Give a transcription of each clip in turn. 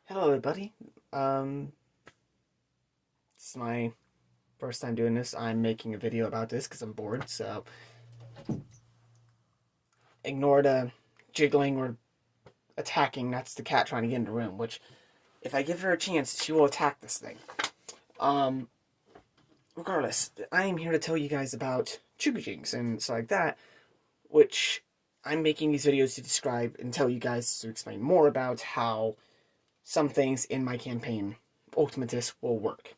Hello, everybody. It's my first time doing this. I'm making a video about this because I'm bored, so ignore the jiggling or attacking. That's the cat trying to get in the room, which, if I give her a chance, she will attack this thing. Um, Regardless, I am here to tell you guys about Chūkū and stuff like that, which I'm making these videos to describe and tell you guys to explain more about how some things in my campaign, Ultimatus, will work.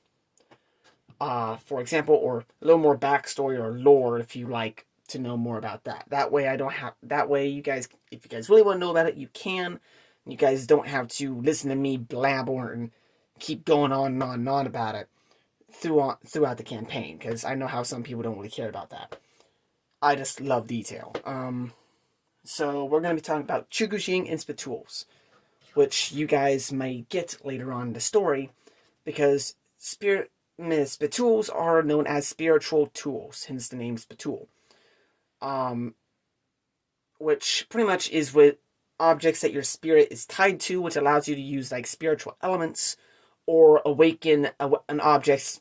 For example, or a little more backstory or lore if you like to know more about that. That way, you guys, if you guys really want to know about it, you can. You guys don't have to listen to me blabber and keep going on and on and on about it throughout the campaign, because I know how some people don't really care about that. I just love detail. So we're going to be talking about Chūkū and Spritools, which you guys may get later on in the story, because Spritools are known as spiritual tools, hence the name Sprittool. Which pretty much is with objects that your spirit is tied to, which allows you to use like spiritual elements or awaken an object's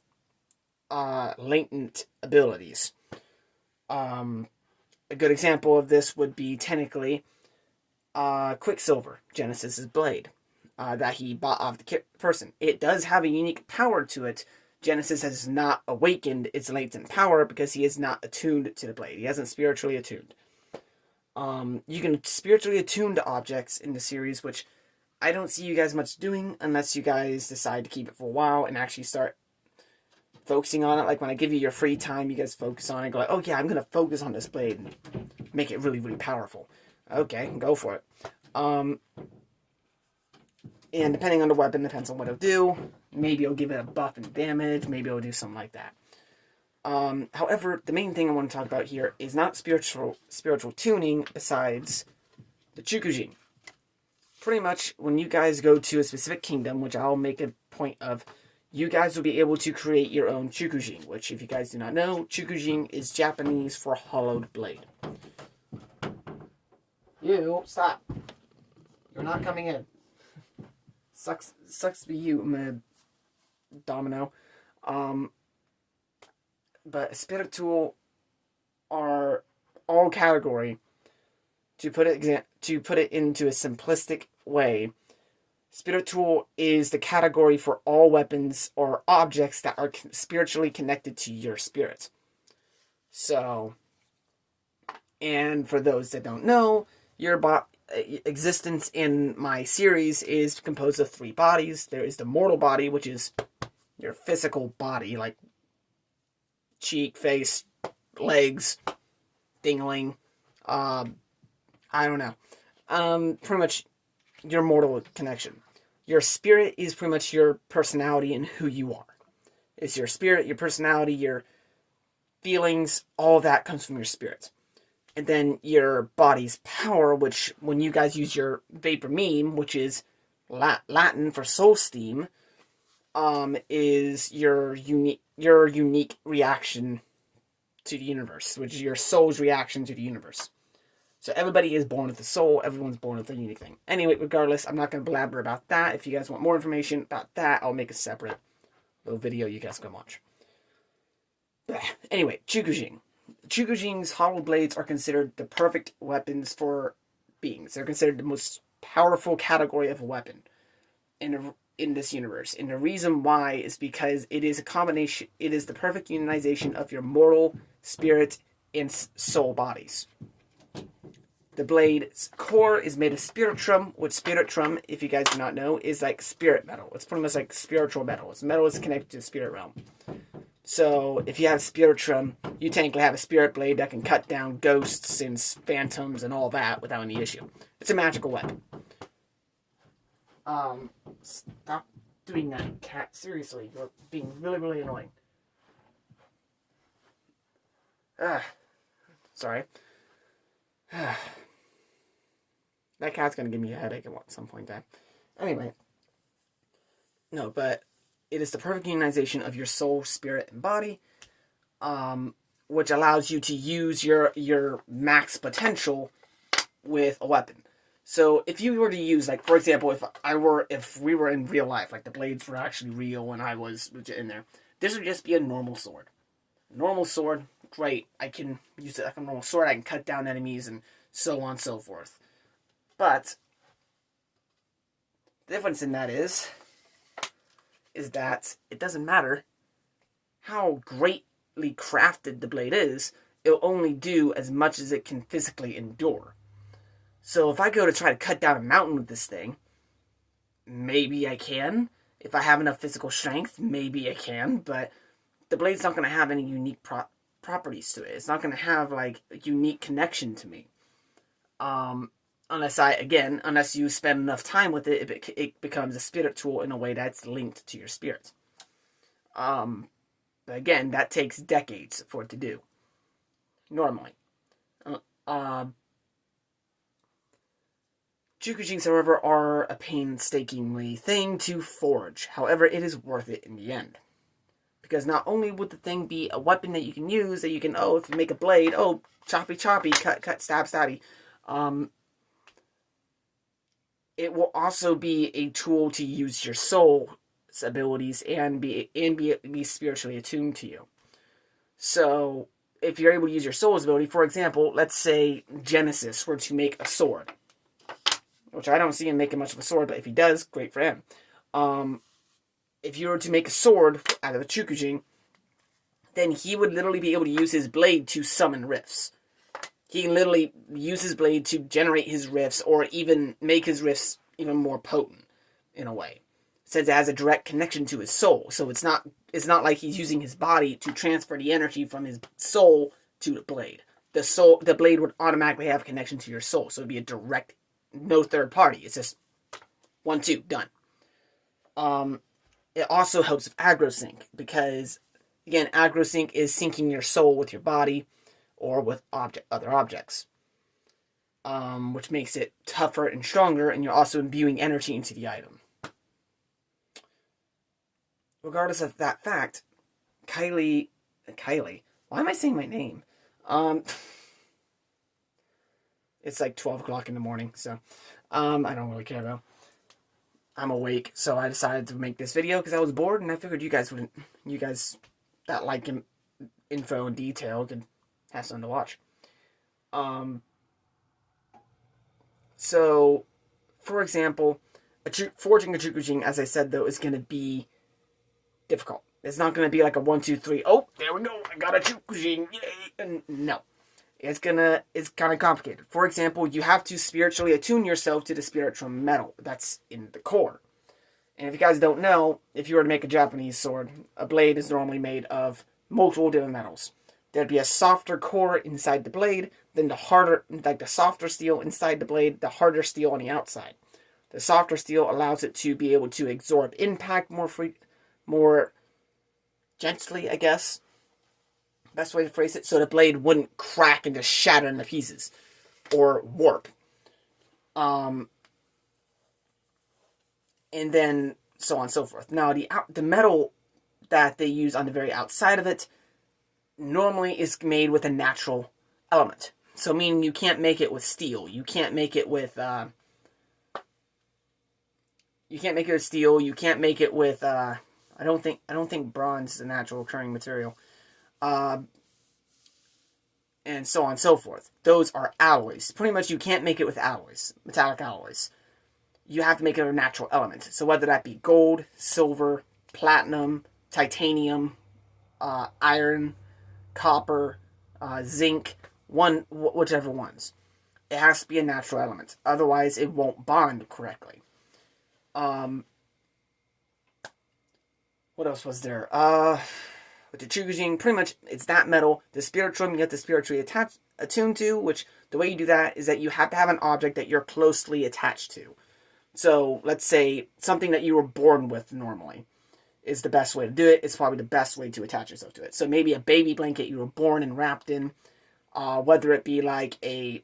latent abilities. A good example of this would be technically Quicksilver, Genesis's blade. That he bought off the person. It does have a unique power to it. Genesis has not awakened its latent power because he is not attuned to the blade. He hasn't spiritually attuned. You can spiritually attune to objects in the series, which I don't see you guys much doing unless you guys decide to keep it for a while and actually start focusing on it. Like when I give you your free time, you guys focus on it. Go like, oh yeah, I'm going to focus on this blade and make it really, really powerful. Okay, go for it. And depending on the weapon, depends on what it'll do. Maybe it'll give it a buff and damage. Maybe it'll do something like that. However, the main thing I want to talk about here is not spiritual tuning besides the Chūkū. Pretty much, when you guys go to a specific kingdom, which I'll make a point of, you guys will be able to create your own Chūkū, which, if you guys do not know, Chūkū is Japanese for hollowed blade. You, stop. You're not coming in. Sucks to be you, Domino. But spiritual are all category. To put it into a simplistic way, spiritual is the category for all weapons or objects that are spiritually connected to your spirit. So, and for those that don't know, your existence in my series is composed of 3 bodies. There is the mortal body, which is your physical body, like cheek, face, legs, dingling, I don't know. Pretty much your mortal connection. Your spirit is pretty much your personality and who you are. It's your spirit, your personality, your feelings, all of that comes from your spirit. And then your body's power, which when you guys use your vapor meme, which is Latin for soul steam, is your unique reaction to the universe, which is your soul's reaction to the universe. So everybody is born with a soul. Everyone's born with a unique thing. Anyway, regardless, I'm not going to blabber about that. If you guys want more information about that, I'll make a separate little video you guys can watch. Anyway, Chūkū. Chūkū's hollow blades are considered the perfect weapons for beings. They're considered the most powerful category of a weapon in this universe. And the reason why is because it is a combination, it is the perfect unionization of your mortal, spirit, and soul bodies. The blade's core is made of spiritrum, which spiritrum, if you guys do not know, is like spirit metal. It's pretty much like spiritual metal. It's metal is connected to the spirit realm. So, if you have spiritrum, you technically have a spirit blade that can cut down ghosts and phantoms and all that without any issue. It's a magical weapon. Stop doing that, cat. Seriously, you're being really, really annoying. Sorry. That cat's gonna give me a headache at some point in time. Anyway. No, but it is the perfect unionization of your soul, spirit, and body, which allows you to use your max potential with a weapon. So if you were to use, like, for example, if we were in real life, like the blades were actually real and I was legit in there, this would just be a normal sword. Normal sword, great. I can use it like a normal sword. I can cut down enemies and so on and so forth. But the difference in that is that it doesn't matter how greatly crafted the blade is. It'll only do as much as it can physically endure. So if I go to try to cut down a mountain with this thing, maybe I can. If I have enough physical strength, maybe I can. But the blade's not going to have any unique properties to it. It's not going to have, like, a unique connection to me. Unless you spend enough time with it, it becomes a spirit tool in a way that's linked to your spirit. But again, that takes decades for it to do. Normally. Chūkū, however, are a painstakingly thing to forge. However, it is worth it in the end. Because not only would the thing be a weapon that you can use, that you can, if you make a blade, choppy, cut, stabby. It will also be a tool to use your soul's abilities and be spiritually attuned to you. So, if you're able to use your soul's ability, for example, let's say Genesis were to make a sword. Which I don't see him making much of a sword, but if he does, great for him. If you were to make a sword out of a Chūkū, then he would literally be able to use his blade to summon rifts. He can literally use his blade to generate his rifts, or even make his rifts even more potent, in a way. Since it has a direct connection to his soul. So it's not like he's using his body to transfer the energy from his soul to the blade. The blade would automatically have a connection to your soul. So it'd be a direct, no third party. It's just 1, 2, done. It also helps with aggro sync, because, again, aggro sync is syncing your soul with your body or with other objects, which makes it tougher and stronger, and you're also imbuing energy into the item. Regardless of that fact, Kylie, why am I saying my name? It's like 12 o'clock in the morning, so I don't really care though. I'm awake, so I decided to make this video because I was bored, and I figured you guys that like info and detail could have something to watch. So, for example, forging a Chūkū, as I said though, is going to be difficult. It's not going to be like a 1, 2, 3. Oh, there we go. I got a Chūkū, yay! No. It's kind of complicated. For example, you have to spiritually attune yourself to the spiritual metal that's in the core. And if you guys don't know, if you were to make a Japanese sword, a blade is normally made of multiple different metals. There'd be a softer core inside the blade, then the softer steel inside the blade, the harder steel on the outside. The softer steel allows it to be able to absorb impact more gently, I guess. Best way to phrase it, so the blade wouldn't crack and just shatter into pieces or warp. And then so on and so forth. Now, the metal that they use on the very outside of it normally is made with a natural element. So, meaning you can't make it with steel. You can't make it with steel. You can't make it with I don't think bronze is a natural occurring material. And so on and so forth. Those are alloys. Pretty much you can't make it with alloys, metallic alloys. You have to make it a natural element. So whether that be gold, silver, platinum, titanium, iron, copper, zinc, whichever ones. It has to be a natural element. Otherwise, it won't bond correctly. What else was there? With the Chūkū, pretty much it's that metal. The spiritual, you have to spiritually attune to, which the way you do that is that you have to have an object that you're closely attached to. So, let's say something that you were born with normally is the best way to do it. It's probably the best way to attach yourself to it. So maybe a baby blanket you were born and wrapped in, whether it be like a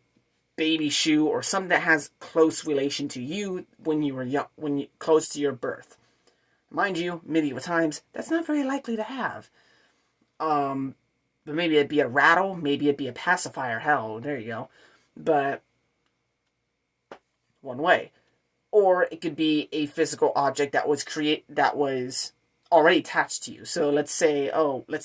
baby shoe or something that has close relation to you when you were young, close to your birth. Mind you, medieval times, that's not very likely to have. But maybe it'd be a rattle, maybe it'd be a pacifier. Hell, there you go. But one way. Or it could be a physical object that was already attached to you. So let's say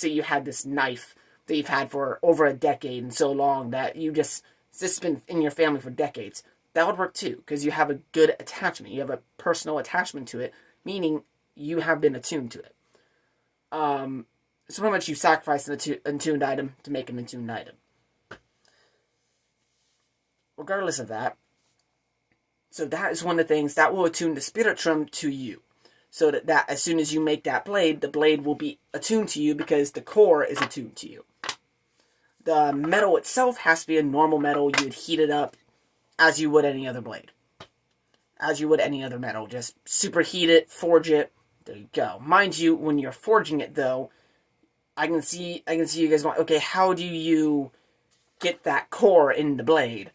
you had this knife that you've had for over a decade and so long that it's just been in your family for decades. That would work too, because you have a good attachment. You have a personal attachment to it, meaning you have been attuned to it. So pretty much you sacrifice an attuned item to make an attuned item. Regardless of that, so that is one of the things that will attune the Spiritomb to you. So that as soon as you make that blade, the blade will be attuned to you because the core is attuned to you. The metal itself has to be a normal metal. You would heat it up as you would any other blade. As you would any other metal. Just superheat it, forge it. There you go. Mind you, when you're forging it though, I can see you guys want, okay, how do you get that core in the blade?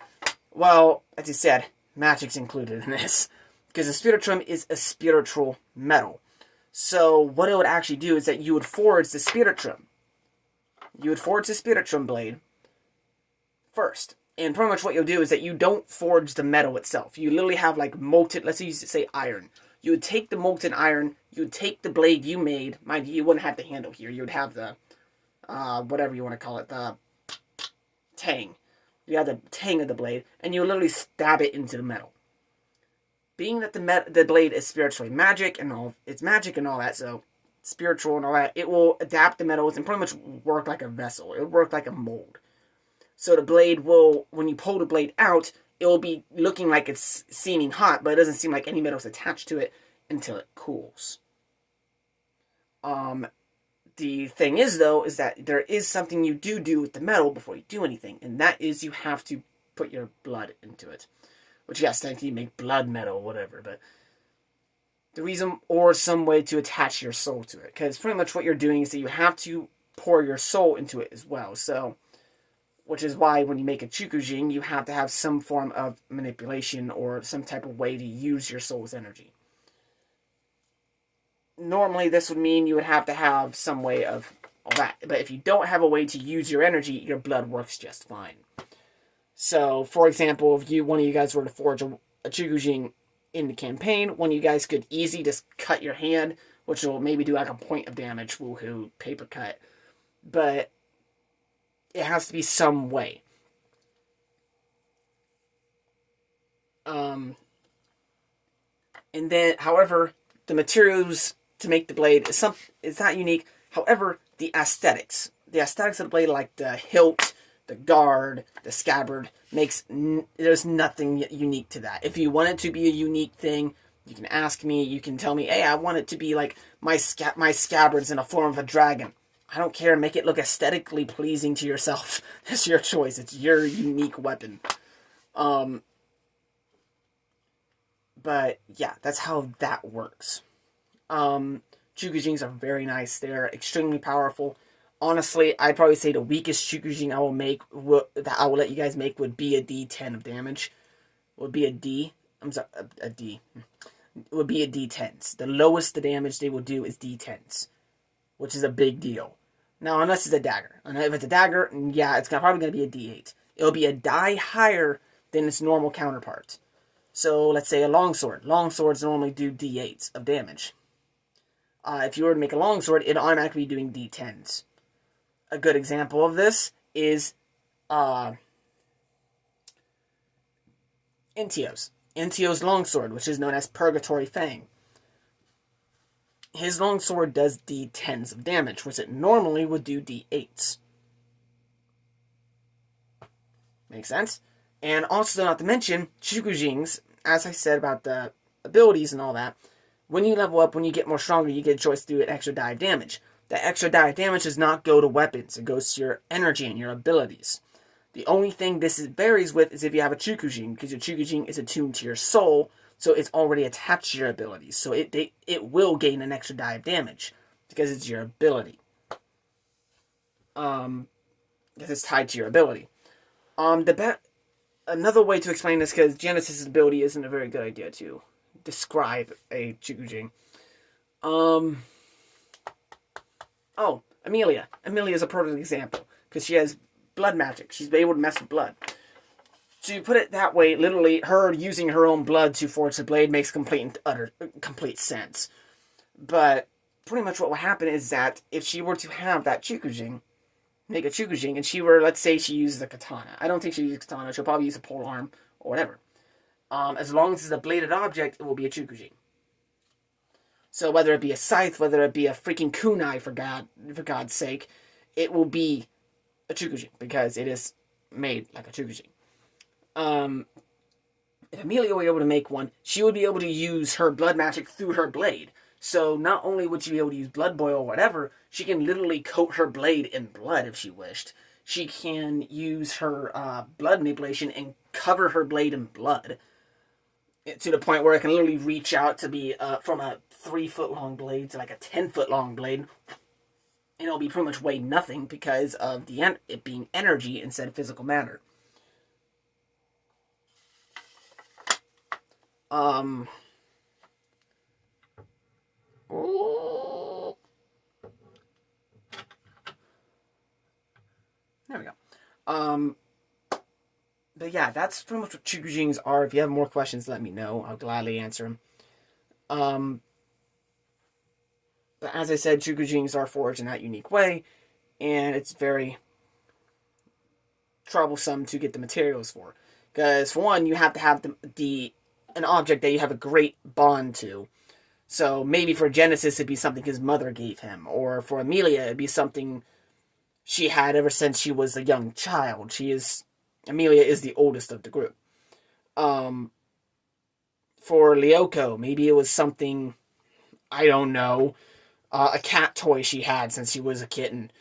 Well, as I said, magic's included in this. Because the Spiritomb is a spiritual metal. So what it would actually do is that you would forge the Spiritomb. You would forge the Spiritomb blade first. And pretty much what you'll do is that you don't forge the metal itself. You literally have like molten, let's say iron. You would take the molten iron, you would take the blade you made. Mind you, you wouldn't have the handle here. You would have the, whatever you want to call it, the tang. You have the tang of the blade, and you would literally stab it into the metal. Being that the blade is spiritually magic and all, it's magic and all that, so spiritual and all that, it will adapt the metals and pretty much work like a vessel. It will work like a mold. So the blade will, when you pull the blade out, it will be looking like it's seeming hot, but it doesn't seem like any metal's attached to it until it cools. The thing is, though, is that there is something you do with the metal before you do anything, and that is you have to put your blood into it. Which, yes, technically you make blood metal or whatever, but the reason, or some way to attach your soul to it. Because pretty much what you're doing is that you have to pour your soul into it as well. So, which is why when you make a Chūkū, you have to have some form of manipulation or some type of way to use your soul's energy. Normally, this would mean you would have to have some way of all that. But if you don't have a way to use your energy, your blood works just fine. So, for example, if one of you guys were to forge a Chūkū in the campaign, one of you guys could easily just cut your hand, which will maybe do like a point of damage, woohoo, paper cut. But it has to be some way. And then, however, the materials to make the blade is not unique. However, the aesthetics of the blade, like the hilt, the guard, the scabbard, there's nothing unique to that. If you want it to be a unique thing, you can ask me, you can tell me, hey, I want it to be like my scabbard's in a form of a dragon. I don't care, make it look aesthetically pleasing to yourself. It's your choice, it's your unique weapon. But yeah, that's how that works. Chūkū are very nice, they're extremely powerful. Honestly, I'd probably say the weakest Chūkū I will make, that I will let you guys make, would be a D10 of damage. Would be a D. I'm sorry, a D. It would be a D10s. The lowest the damage they will do is D10s, which is a big deal. Now, unless it's a dagger. And if it's a dagger, yeah, it's probably going to be a D8. It'll be a die higher than its normal counterpart. So, let's say a longsword. Longswords normally do D8s of damage. If you were to make a longsword, it'd automatically be doing D10s. A good example of this is Intio's longsword, which is known as Purgatory Fang. His longsword does D10s of damage, which it normally would do D8s. Makes sense? And also, not to mention, Chūkū, as I said about the abilities and all that, when you level up, when you get more stronger, you get a choice to do an extra die of damage. That extra die of damage does not go to weapons. It goes to your energy and your abilities. The only thing this varies with is if you have a Chūkū, because your Chūkū is attuned to your soul, so it's already attached to your abilities. So it will gain an extra die of damage, because it's your ability. Because it's tied to your ability. Another way to explain this, because Genesis' ability isn't a very good idea to describe a Chūkū. Oh, Amelia. Amelia is a perfect example, because she has blood magic. She's able to mess with blood. to put it that way, literally, her using her own blood to forge the blade makes complete sense. But pretty much what will happen is that if she were to have that Chūkū, make a Chūkū, and she were, let's say she uses a katana. I don't think she'll use a katana. She'll probably use a pole arm or whatever. As long as it's a bladed object, it will be a Chūkū. So whether it be a scythe, whether it be a freaking kunai, for God's sake, it will be a Chūkū because it is made like a Chūkū. If Amelia were able to make one, she would be able to use her blood magic through her blade. So not only would she be able to use blood boil or whatever, she can literally coat her blade in blood if she wished. She can use her blood manipulation and cover her blade in blood to the point where it can literally reach out to be from a 3-foot long blade to like a 10-foot long blade. And it'll be pretty much weigh nothing because of it being energy instead of physical matter. There we go. But yeah, that's pretty much what Chūkū are. If you have more questions, let me know. I'll gladly answer them. But as I said, Chūkū are forged in that unique way, and it's very troublesome to get the materials for. Because, for one, you have to have an object that you have a great bond to. So, maybe for Genesis, it'd be something his mother gave him. Or for Amelia, it'd be something she had ever since she was a young child. Amelia is the oldest of the group. For Lyoko, maybe it was something, I don't know, a cat toy she had since she was a kitten.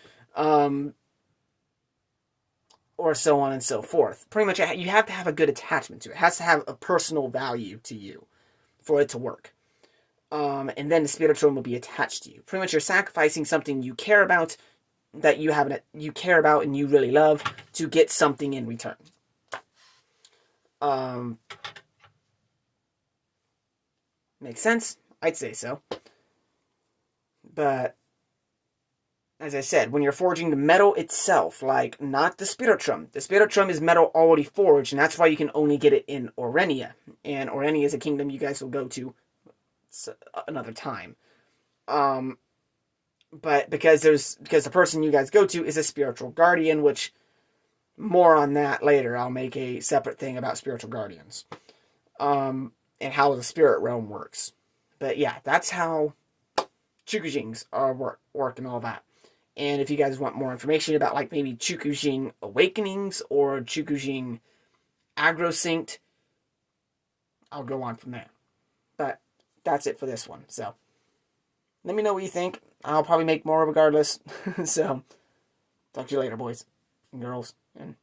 Or so on and so forth. Pretty much, you have to have a good attachment to it. It has to have a personal value to you for it to work. And then the spiritual will be attached to you. Pretty much, you're sacrificing something you care about, that you care about and you really love, to get something in return. Makes sense? I'd say so. But as I said, when you're forging the metal itself, like, not the Spritools. The Spritools is metal already forged, and that's why you can only get it in Orenia. And Orenia is a kingdom you guys will go to another time. But because the person you guys go to is a spiritual guardian, which, more on that later. I'll make a separate thing about spiritual guardians. And how the spirit realm works. But yeah, that's how Chūkū work and all that. And if you guys want more information about, like, maybe Chūkū Awakenings or Chūkū Aggro-Synced, I'll go on from there. But that's it for this one. So, let me know what you think. I'll probably make more regardless. So, talk to you later, boys and girls. And